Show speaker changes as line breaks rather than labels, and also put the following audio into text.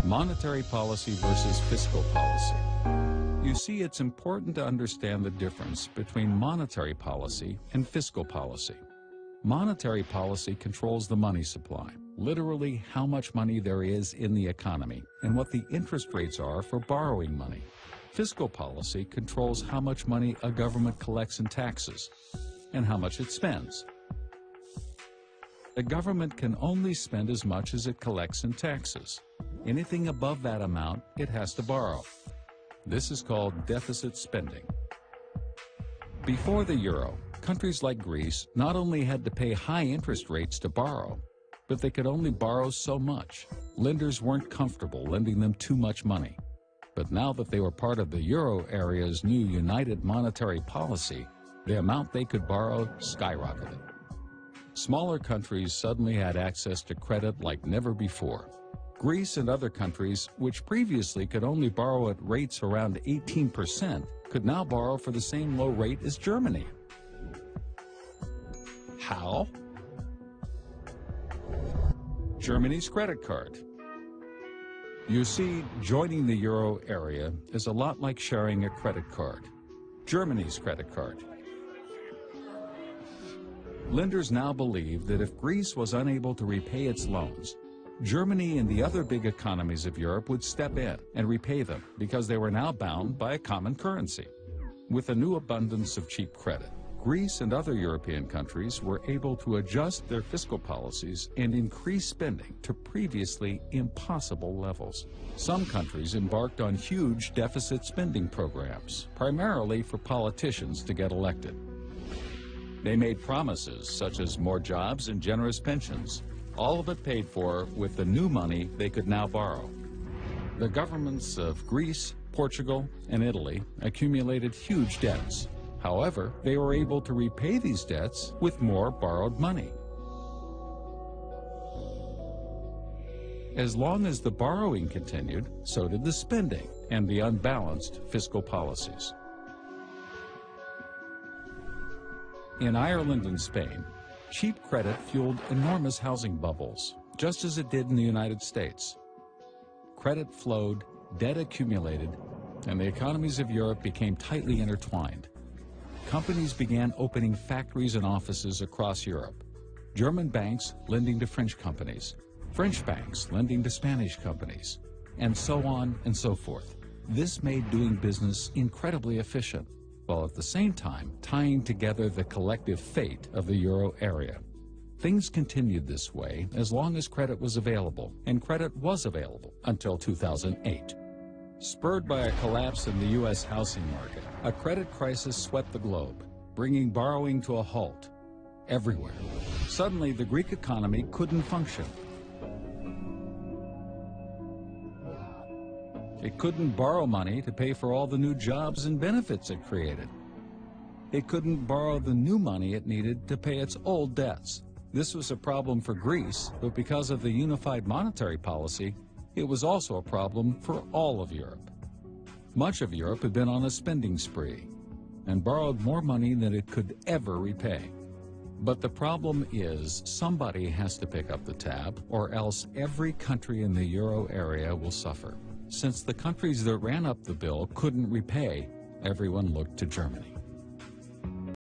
Monetary policy versus fiscal policy. You see, it's important to understand the difference between monetary policy and fiscal policy. Monetary policy controls the money supply, literally how much money there is in the economy and what the interest rates are for borrowing money. Fiscal policy controls how much money a government collects in taxes and how much it spends. A government can only spend as much as it collects in taxes. Anything above that amount, it has to borrow. This is called deficit spending. Before the euro, countries like Greece not only had to pay high interest rates to borrow, but they could only borrow so much. Lenders weren't comfortable lending them too much money. But now that they were part of the euro area's new united monetary policy, the amount they could borrow skyrocketed. Smaller countries suddenly had access to credit like never before. Greece and other countries, which previously could only borrow at rates around 18%, could now borrow for the same low rate as Germany. How? Germany's credit card. You see, joining the euro area is a lot like sharing a credit card. Germany's credit card. Lenders now believe that if Greece was unable to repay its loans, Germany and the other big economies of Europe would step in and repay them because they were now bound by a common currency. With a new abundance of cheap credit, Greece and other European countries were able to adjust their fiscal policies and increase spending to previously impossible levels. Some countries embarked on huge deficit spending programs, primarily for politicians to get elected. They made promises such as more jobs and generous pensions, all of it paid for with the new money they could now borrow. The governments of Greece, Portugal, and Italy accumulated huge debts. However, they were able to repay these debts with more borrowed money. As long as the borrowing continued, so did the spending and the unbalanced fiscal policies. In Ireland and Spain, cheap credit fueled enormous housing bubbles, just as it did in the United States. Credit flowed, debt accumulated, and the economies of Europe became tightly intertwined. Companies began opening factories and offices across Europe. German banks lending to French companies, French banks lending to Spanish companies, and so on and so forth. This made doing business incredibly efficient, while at the same time tying together the collective fate of the euro area. Things continued this way as long as credit was available, and credit was available until 2008. Spurred by a collapse in the U.S. housing market, a credit crisis swept the globe, bringing borrowing to a halt everywhere. Suddenly, the Greek economy couldn't function. It couldn't borrow money to pay for all the new jobs and benefits it created. It couldn't borrow the new money it needed to pay its old debts. This was a problem for Greece, but because of the unified monetary policy, it was also a problem for all of Europe. Much of Europe had been on a spending spree and borrowed more money than it could ever repay. But the problem is somebody has to pick up the tab, or else every country in the euro area will suffer. Since the countries that ran up the bill couldn't repay, everyone looked to Germany.